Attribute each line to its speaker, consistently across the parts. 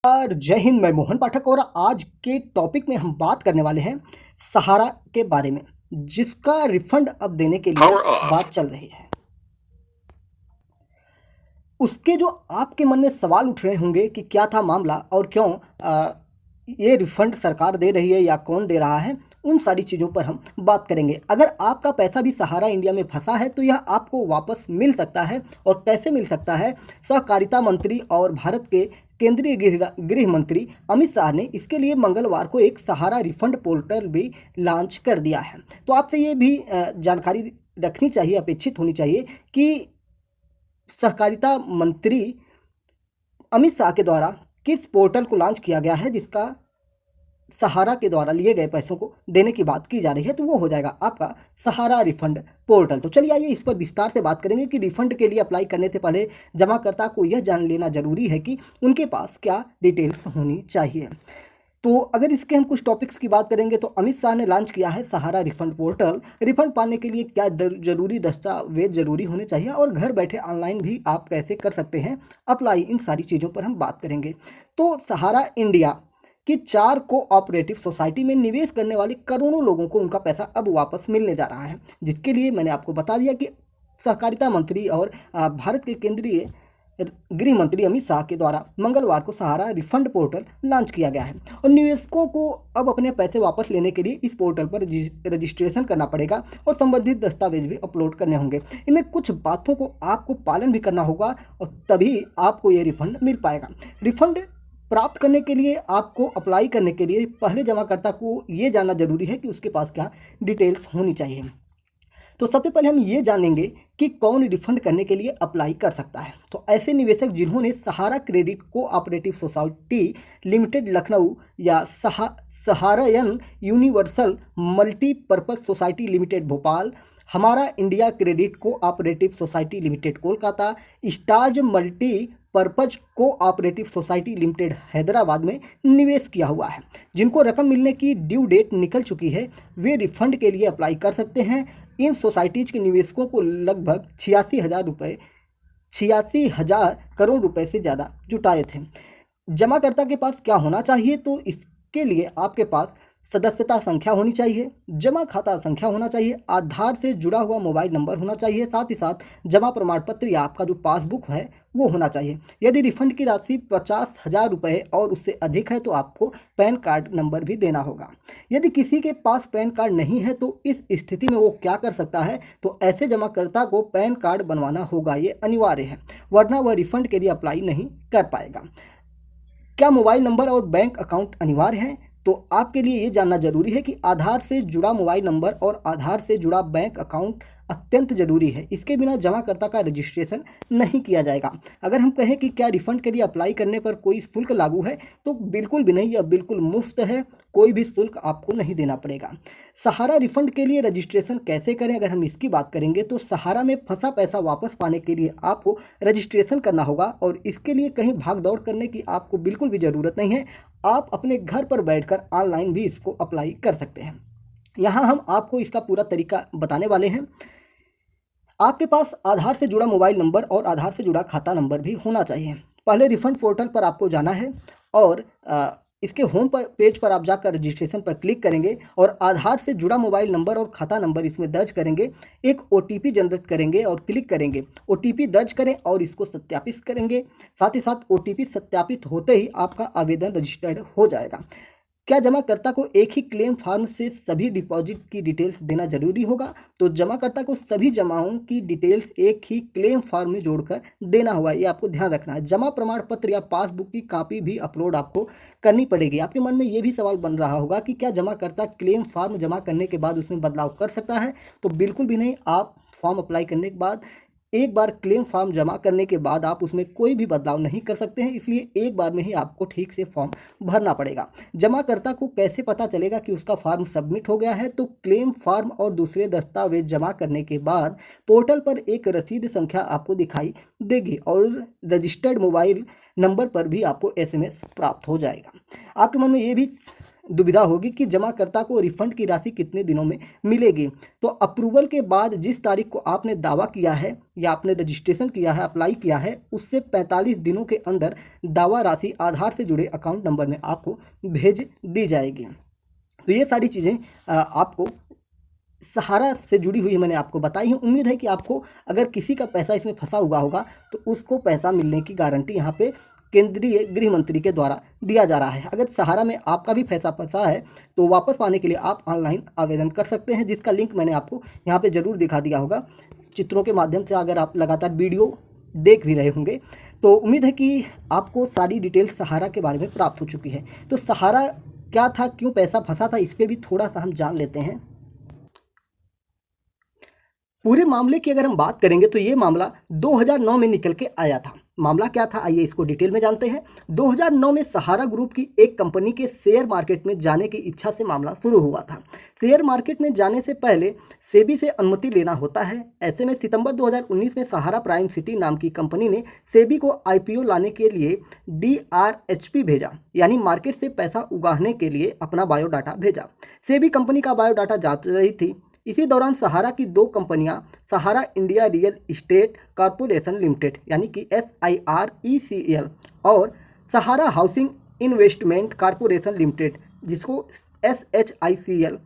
Speaker 1: और जय हिंद। मैं मोहन पाठक और आज के टॉपिक में हम बात करने वाले हैं सहारा के बारे में, जिसका रिफंड अब देने के लिए बात चल रही है। उसके जो आपके मन में सवाल उठ रहे होंगे कि क्या था मामला और क्यों ये रिफंड सरकार दे रही है या कौन दे रहा है, उन सारी चीज़ों पर हम बात करेंगे। अगर आपका पैसा भी सहारा इंडिया में फंसा है तो यह आपको वापस मिल सकता है, और कैसे मिल सकता है। सहकारिता मंत्री और भारत के केंद्रीय गृह मंत्री अमित शाह ने इसके लिए मंगलवार को एक सहारा रिफंड पोर्टल भी लॉन्च कर दिया है। तो आपसे ये भी जानकारी रखनी चाहिए, अपेक्षित होनी चाहिए कि सहकारिता मंत्री अमित शाह के द्वारा किस पोर्टल को लॉन्च किया गया है, जिसका सहारा के द्वारा लिए गए पैसों को देने की बात की जा रही है। तो वो हो जाएगा आपका सहारा रिफंड पोर्टल। तो चलिए आइए इस पर विस्तार से बात करेंगे कि रिफंड के लिए अप्लाई करने से पहले जमाकर्ता को यह जान लेना जरूरी है कि उनके पास क्या डिटेल्स होनी चाहिए। तो अगर इसके हम कुछ टॉपिक्स की बात करेंगे तो अमित शाह ने लॉन्च किया है सहारा रिफंड पोर्टल। रिफंड पाने के लिए क्या जरूरी दस्तावेज जरूरी होने चाहिए और घर बैठे ऑनलाइन भी आप कैसे कर सकते हैं अप्लाई, इन सारी चीज़ों पर हम बात करेंगे। तो सहारा इंडिया की 4 कोऑपरेटिव सोसाइटी में निवेश करने वाले करोड़ों लोगों को उनका पैसा अब वापस मिलने जा रहा है, जिसके लिए मैंने आपको बता दिया कि सहकारिता मंत्री और भारत के केंद्रीय गृह मंत्री अमित शाह के द्वारा मंगलवार को सहारा रिफंड पोर्टल लॉन्च किया गया है। और निवेशकों को अब अपने पैसे वापस लेने के लिए इस पोर्टल पर रजिस्ट्रेशन करना पड़ेगा और संबंधित दस्तावेज भी अपलोड करने होंगे। इनमें कुछ बातों को आपको पालन भी करना होगा और तभी आपको ये रिफंड मिल पाएगा। रिफंड प्राप्त करने के लिए आपको अप्लाई करने के लिए पहले जमाकर्ता को ये जानना जरूरी है कि उसके पास क्या डिटेल्स होनी चाहिए। तो सबसे पहले हम ये जानेंगे कि कौन रिफंड करने के लिए अप्लाई कर सकता है। तो ऐसे निवेशक जिन्होंने Sahara credit cooperative society limited Lucknow या Saharayan universal multipurpose society limited Bhopal, Humara India credit cooperative society limited Kolkata, Stars multi purpose cooperative society limited Hyderabad में निवेश किया हुआ है। जिनको रकम मिलने की ड्यू डेट निकल चुकी है वे रिफंड के लिए अप्लाई कर सकते हैं। इन सोसाइटीज़ के निवेशकों को लगभग 86,000 करोड़ रुपए से ज़्यादा जुटाए थे। जमाकर्ता के पास क्या होना चाहिए, तो इसके लिए आपके पास सदस्यता संख्या होनी चाहिए, जमा खाता संख्या होना चाहिए, आधार से जुड़ा हुआ मोबाइल नंबर होना चाहिए, साथ ही साथ जमा प्रमाण पत्र या आपका जो पासबुक है वो होना चाहिए। यदि रिफंड की राशि 50,000 रुपये और उससे अधिक है तो आपको पैन कार्ड नंबर भी देना होगा। यदि किसी के पास पैन कार्ड नहीं है तो इस स्थिति में वो क्या कर सकता है, तो ऐसे जमाकर्ता को पैन कार्ड बनवाना होगा, ये अनिवार्य है, वरना वह रिफंड के लिए अप्लाई नहीं कर पाएगा। क्या मोबाइल नंबर और बैंक अकाउंट अनिवार्य है, तो आपके लिए ये जानना जरूरी है कि आधार से जुड़ा मोबाइल नंबर और आधार से जुड़ा बैंक अकाउंट अत्यंत जरूरी है। इसके बिना जमाकर्ता का रजिस्ट्रेशन नहीं किया जाएगा। अगर हम कहें कि क्या रिफंड के लिए अप्लाई करने पर कोई शुल्क लागू है, तो बिल्कुल भी नहीं, यह बिल्कुल मुफ्त है, कोई भी शुल्क आपको नहीं देना पड़ेगा। सहारा रिफंड के लिए रजिस्ट्रेशन कैसे करें, अगर हम इसकी बात करेंगे तो सहारा में फंसा पैसा वापस पाने के लिए आपको रजिस्ट्रेशन करना होगा और इसके लिए कहीं भाग दौड़ करने की आपको बिल्कुल भी ज़रूरत नहीं है। आप अपने घर पर बैठकर ऑनलाइन भी इसको अप्लाई कर सकते हैं। यहाँ हम आपको इसका पूरा तरीका बताने वाले हैं। आपके पास आधार से जुड़ा मोबाइल नंबर और आधार से जुड़ा खाता नंबर भी होना चाहिए। पहले रिफंड पोर्टल पर आपको जाना है और इसके होम पर पेज पर आप जाकर रजिस्ट्रेशन पर क्लिक करेंगे और आधार से जुड़ा मोबाइल नंबर और खाता नंबर इसमें दर्ज करेंगे। एक OTP जनरेट करेंगे और क्लिक करेंगे। OTP दर्ज करें और इसको सत्यापित करेंगे। साथ ही साथ OTP सत्यापित होते ही आपका आवेदन रजिस्टर्ड हो जाएगा। क्या जमाकर्ता को एक ही क्लेम फॉर्म से सभी डिपॉजिट की डिटेल्स देना जरूरी होगा, तो जमाकर्ता को सभी जमाओं की डिटेल्स एक ही क्लेम फॉर्म में जोड़कर देना होगा, ये आपको ध्यान रखना है। जमा प्रमाण पत्र या पासबुक की कॉपी भी अपलोड आपको करनी पड़ेगी। आपके मन में ये भी सवाल बन रहा होगा कि क्या जमाकर्ता क्लेम फॉर्म जमा करने के बाद उसमें बदलाव कर सकता है, तो बिल्कुल भी नहीं। आप फॉर्म अप्लाई करने के बाद एक बार क्लेम फॉर्म जमा करने के बाद आप उसमें कोई भी बदलाव नहीं कर सकते हैं, इसलिए एक बार में ही आपको ठीक से फॉर्म भरना पड़ेगा। जमाकर्ता को कैसे पता चलेगा कि उसका फॉर्म सबमिट हो गया है, तो क्लेम फॉर्म और दूसरे दस्तावेज जमा करने के बाद पोर्टल पर एक रसीद संख्या आपको दिखाई देगी और रजिस्टर्ड मोबाइल नंबर पर भी आपको SMS प्राप्त हो जाएगा। आपके मन में ये भी दुविधा होगी कि जमाकर्ता को रिफंड की राशि कितने दिनों में मिलेगी। तो अप्रूवल के बाद जिस तारीख को आपने दावा किया है या आपने रजिस्ट्रेशन किया है, अप्लाई किया है, उससे 45 दिनों के अंदर दावा राशि आधार से जुड़े अकाउंट नंबर में आपको भेज दी जाएगी। तो ये सारी चीज़ें आपको सहारा से जुड़ी हुई है, मैंने आपको बताई है। उम्मीद है कि आपको अगर किसी का पैसा इसमें फंसा हुआ होगा तो उसको पैसा मिलने की गारंटी यहाँ पे केंद्रीय गृह मंत्री के द्वारा दिया जा रहा है। अगर सहारा में आपका भी पैसा फंसा है तो वापस पाने के लिए आप ऑनलाइन आवेदन कर सकते हैं, जिसका लिंक मैंने आपको यहाँ पे ज़रूर दिखा दिया होगा चित्रों के माध्यम से। अगर आप लगातार वीडियो देख भी रहे होंगे तो उम्मीद है कि आपको सारी डिटेल्स सहारा के बारे में प्राप्त हो चुकी है। तो सहारा क्या था, क्यों पैसा फंसा था, इस पर भी थोड़ा सा हम जान लेते हैं। पूरे मामले की अगर हम बात करेंगे तो ये मामला 2009 में निकल के आया था। मामला क्या था, आइए इसको डिटेल में जानते हैं। 2009 में सहारा ग्रुप की एक कंपनी के शेयर मार्केट में जाने की इच्छा से मामला शुरू हुआ था। शेयर मार्केट में जाने से पहले सेबी से अनुमति लेना होता है। ऐसे में सितंबर 2019 में सहारा प्राइम सिटी नाम की कंपनी ने सेबी को आईपीओ लाने के लिए DRHP भेजा, यानी मार्केट से पैसा उगाहने के लिए अपना बायोडाटा भेजा। सेबी कंपनी का बायोडाटा जांच रही थी। इसी दौरान सहारा की दो कंपनियां, Sahara India real estate corporation limited यानी कि SIRECL और Sahara housing investment corporation limited जिसको SHICL,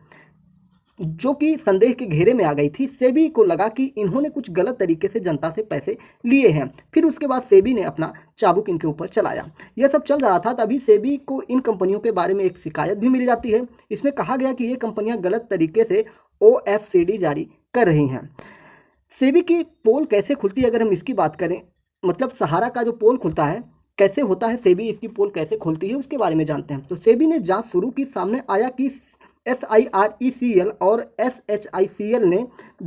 Speaker 1: जो कि संदेह के घेरे में आ गई थी। सेबी को लगा कि इन्होंने कुछ गलत तरीके से जनता से पैसे लिए हैं। फिर उसके बाद सेबी ने अपना चाबुक इनके ऊपर चलाया। यह सब चल रहा था, तभी सेबी को इन कंपनियों के बारे में एक शिकायत भी मिल जाती है। इसमें कहा गया कि ये कंपनियां गलत तरीके से OFCD जारी कर रही हैं। सेबी की पोल कैसे खुलती है, अगर हम इसकी बात करें, मतलब सहारा का जो पोल खुलता है कैसे होता है, सेबी इसकी पोल कैसे खोलती है, उसके बारे में जानते हैं। तो सेबी ने जांच शुरू की। सामने आया कि SIRECL और SHICL ने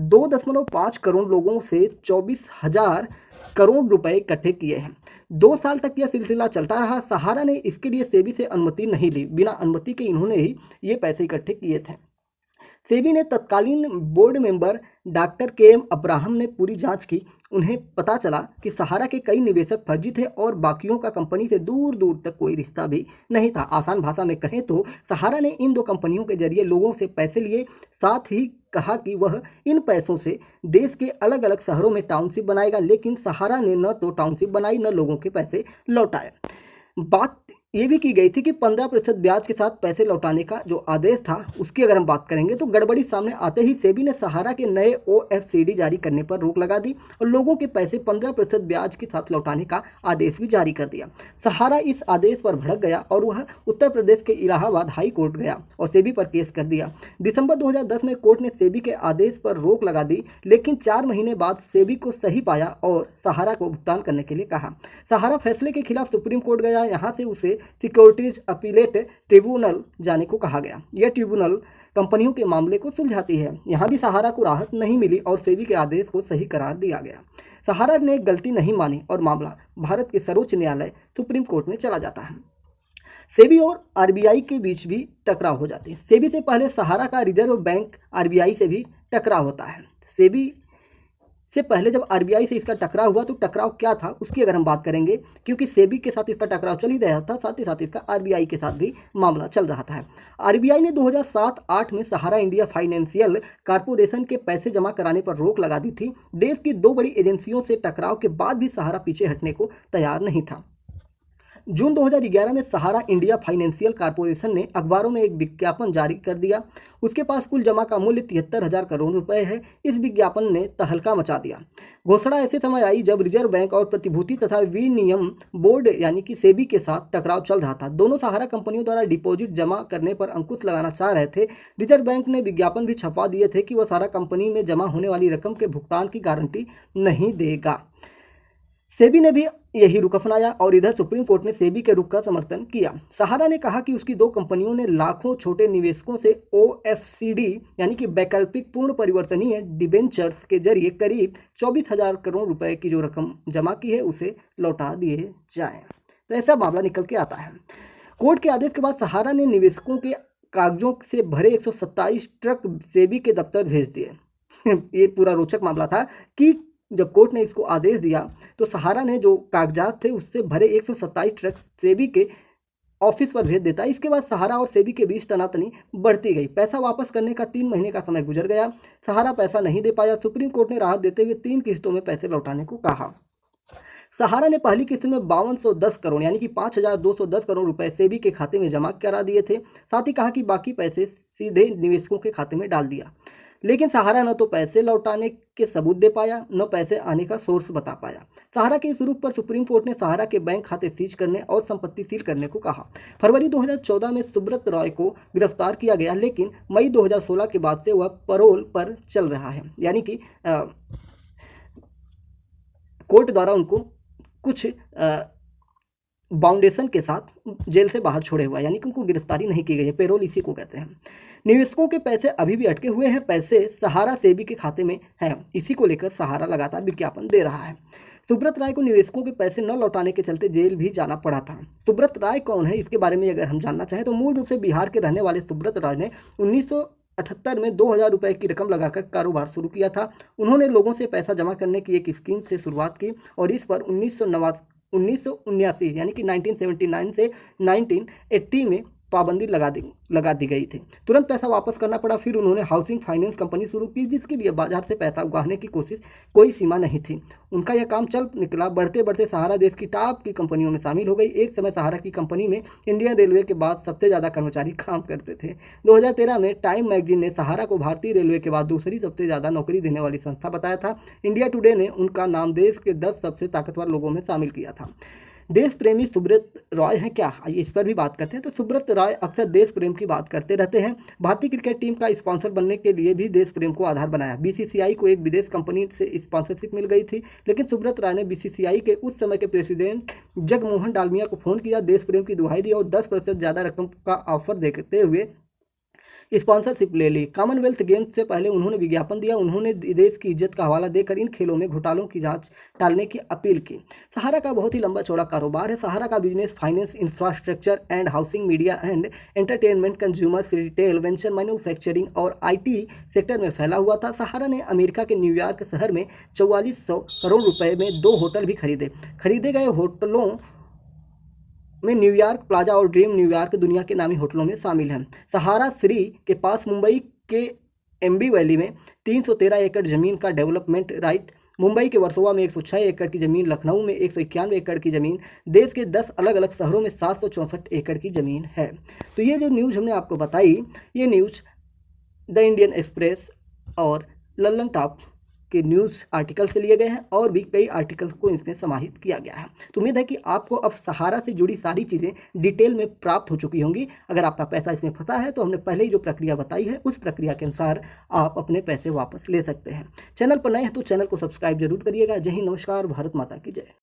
Speaker 1: 2.5 करोड़ लोगों से 24,000 करोड़ रुपए इकट्ठे किए हैं। 2 साल तक यह सिलसिला चलता रहा। सहारा ने इसके लिए सेबी से अनुमति नहीं ली, बिना अनुमति के इन्होंने ही ये पैसे इकट्ठे किए थे। सेबी ने तत्कालीन board member doctor KM Abraham ने पूरी जांच की। उन्हें पता चला कि सहारा के कई निवेशक फर्जी थे और बाकियों का कंपनी से दूर दूर तक कोई रिश्ता भी नहीं था। आसान भाषा में कहें तो सहारा ने इन दो कंपनियों के जरिए लोगों से पैसे लिए, साथ ही कहा कि वह इन पैसों से देश के अलग अलग शहरों में टाउनशिप बनाएगा, लेकिन सहारा ने न तो टाउनशिप बनाई न लोगों के पैसे लौटाए। बात ये भी की गई थी कि 15% ब्याज के साथ पैसे लौटाने का जो आदेश था उसकी अगर हम बात करेंगे तो गड़बड़ी सामने आते ही सेबी ने सहारा के नए OFCD जारी करने पर रोक लगा दी और लोगों के पैसे 15% ब्याज के साथ लौटाने का आदेश भी जारी कर दिया। सहारा इस आदेश पर भड़क गया और वह उत्तर प्रदेश के इलाहाबाद हाई कोर्ट गया और सेबी पर केस कर दिया। दिसंबर 2010 में कोर्ट ने सेबी के आदेश पर रोक लगा दी, लेकिन 4 महीने बाद सेबी को सही पाया और सहारा को भुगतान करने के लिए कहा। सहारा फैसले के खिलाफ सुप्रीम कोर्ट गया। यहाँ से उसे सिक्योरिटीज अपीलेट ट्रिब्यूनल जाने को कहा गया। यह ट्रिब्यूनल कंपनियों के मामले को सुलझाती है। यहाँ भी सहारा को राहत नहीं मिली और सेबी के आदेश को सही करार दिया गया। सहारा ने गलती नहीं मानी और मामला भारत के सर्वोच्च न्यायालय सुप्रीम कोर्ट में चला जाता है। सेबी और RBI के बीच भी टकराव हो जाती है। सेबी से पहले सहारा का रिजर्व बैंक RBI से भी टकराव होता है। सेबी से पहले जब RBI से इसका टकराव हुआ तो टकराव क्या था उसकी अगर हम बात करेंगे, क्योंकि सेबी के साथ इसका टकराव चल ही रहा था, साथ ही साथ इसका RBI के साथ भी मामला चल रहा था। RBI ने 2007-8 में सहारा इंडिया फाइनेंशियल कॉरपोरेशन के पैसे जमा कराने पर रोक लगा दी थी। देश की 2 बड़ी एजेंसियों से टकराव के बाद भी सहारा पीछे हटने को तैयार नहीं था। जून 2011 में सहारा इंडिया फाइनेंशियल कॉरपोरेशन ने अखबारों में एक विज्ञापन जारी कर दिया। उसके पास कुल जमा का मूल्य 73,000 करोड़ रुपए है। इस विज्ञापन ने तहलका मचा दिया। घोषणा ऐसे समय आई जब रिजर्व बैंक और प्रतिभूति तथा विनियम बोर्ड यानी कि सेबी के साथ टकराव चल रहा था। दोनों सहारा कंपनियों द्वारा डिपॉजिट जमा करने पर अंकुश लगाना चाह रहे थे। रिजर्व बैंक ने विज्ञापन भी छपवा दिए थे कि वह सहारा कंपनी में जमा होने वाली रकम के भुगतान की गारंटी नहीं देगा। सेबी ने भी यही रुख अपनाया और इधर सुप्रीम कोर्ट ने सेबी के रुख का समर्थन किया। सहारा ने कहा कि उसकी 2 कंपनियों ने लाखों छोटे निवेशकों से OFCD यानी कि वैकल्पिक पूर्ण परिवर्तनीय डिबेंचर्स के जरिए करीब 24,000 करोड़ रुपए की जो रकम जमा की है उसे लौटा दिए जाएं। तो ऐसा मामला निकल के आता है। कोर्ट के आदेश के बाद सहारा ने निवेशकों के कागजों से भरे 127 ट्रक सेबी के दफ्तर भेज दिए। ये पूरा रोचक मामला था कि जब कोर्ट ने इसको आदेश दिया तो सहारा ने जो कागजात थे उससे भरे 127 ट्रक सेबी के ऑफिस पर भेज देता है। इसके बाद सहारा और सेबी के बीच तनातनी बढ़ती गई। पैसा वापस करने का 3 महीने का समय गुजर गया। सहारा पैसा नहीं दे पाया। सुप्रीम कोर्ट ने राहत देते हुए 3 किस्तों में पैसे लौटाने को कहा। सहारा ने पहली किस्त में 5210 करोड़ यानी कि 5210 करोड़ रुपए सेबी के खाते में जमा करा दिए थे। साथ ही कहा कि बाकी पैसे सीधे निवेशकों के खाते में डाल दिया। लेकिन सहारा न तो पैसे लौटाने के सबूत दे पाया, न पैसे आने का सोर्स बता पाया। सहारा के इस रुख पर सुप्रीम कोर्ट ने सहारा के बैंक खाते सीज करने और संपत्ति सील करने को कहा। फरवरी 2014 में सुब्रत रॉय को गिरफ्तार किया गया, लेकिन मई 2016 के बाद से वह पैरोल पर चल रहा है, यानी कि कोर्ट द्वारा उनको कुछ बाउंडेशन के साथ जेल से बाहर छोड़े हुआ, यानी कि उनको गिरफ्तारी नहीं की गई है। पेरोल इसी को कहते हैं। निवेशकों के पैसे अभी भी अटके हुए हैं। पैसे सहारा सेबी के खाते में हैं। इसी को लेकर सहारा लगातार विज्ञापन दे रहा है। सुब्रत राय को निवेशकों के पैसे न लौटाने के चलते जेल भी जाना पड़ा था। सुब्रत राय कौन है, इसके बारे में अगर हम जानना चाहें तो मूल रूप से बिहार के रहने वाले सुब्रत राय ने 1978 में 2000 रुपये की रकम लगाकर कारोबार शुरू किया था। उन्होंने लोगों से पैसा जमा करने की एक स्कीम से शुरुआत की और इस पर 1979 यानी कि 1979 से 1980 में पाबंदी लगा दी गई थी। तुरंत पैसा वापस करना पड़ा। फिर उन्होंने हाउसिंग फाइनेंस कंपनी शुरू की, जिसके लिए बाजार से पैसा उगाहने की कोशिश कोई सीमा नहीं थी। उनका यह काम चल निकला। बढ़ते बढ़ते सहारा देश की टॉप की कंपनियों में शामिल हो गई। एक समय सहारा की कंपनी में इंडियन रेलवे के बाद सबसे ज़्यादा कर्मचारी काम करते थे। 2013 में टाइम मैगजीन ने सहारा को भारतीय रेलवे के बाद दूसरी सबसे ज़्यादा नौकरी देने वाली संस्था बताया था। इंडिया टुडे ने उनका नाम देश के 10 सबसे ताकतवर लोगों में शामिल किया था। देश प्रेमी सुब्रत रॉय हैं क्या, आइए इस पर भी बात करते हैं। तो सुब्रत रॉय अक्सर देश प्रेम की बात करते रहते हैं। भारतीय क्रिकेट टीम का स्पॉन्सर बनने के लिए भी देश प्रेम को आधार बनाया। बीसीसीआई को एक विदेश कंपनी से स्पॉन्सरशिप मिल गई थी, लेकिन सुब्रत रॉय ने बीसीसीआई के उस समय के प्रेसिडेंट जगमोहन डालमिया को फ़ोन किया, देश प्रेम की दुहाई दी और 10% ज़्यादा रकम का ऑफर देते हुए स्पॉन्सरशिप ले ली। कॉमनवेल्थ गेम्स से पहले उन्होंने विज्ञापन दिया। उन्होंने देश की इज्जत का हवाला देकर इन खेलों में घोटालों की जांच टालने की अपील की। सहारा का बहुत ही लंबा चौड़ा कारोबार है। सहारा का business finance, infrastructure and housing, media and entertainment, consumers, retail, venture, manufacturing और IT सेक्टर में फैला हुआ था। सहारा ने अमेरिका के न्यूयॉर्क शहर में 4400 करोड़ रुपए में 2 होटल भी खरीदे गए होटलों में न्यूयॉर्क प्लाजा और ड्रीम न्यूयॉर्क दुनिया के नामी होटलों में शामिल हैं। सहारा श्री के पास मुंबई के एम्बी वैली में 313 एकड़ जमीन का डेवलपमेंट राइट, मुंबई के वर्सोवा में 106 एकड़ की ज़मीन, लखनऊ में 191 एकड़ की ज़मीन, देश के 10 अलग अलग शहरों में 764 एकड़ की ज़मीन है। तो ये जो न्यूज़ हमने आपको बताई, ये न्यूज़ द इंडियन एक्सप्रेस और लल्लन टॉप के न्यूज़ आर्टिकल से लिए गए हैं और भी कई आर्टिकल्स को इसमें समाहित किया गया है। तो उम्मीद है कि आपको अब सहारा से जुड़ी सारी चीज़ें डिटेल में प्राप्त हो चुकी होंगी। अगर आपका पैसा इसमें फंसा है तो हमने पहले ही जो प्रक्रिया बताई है उस प्रक्रिया के अनुसार आप अपने पैसे वापस ले सकते हैं। चैनल पर नए हैं तो चैनल को सब्सक्राइब जरूर करिएगा। जय हिंद, नमस्कार, भारत माता की जय।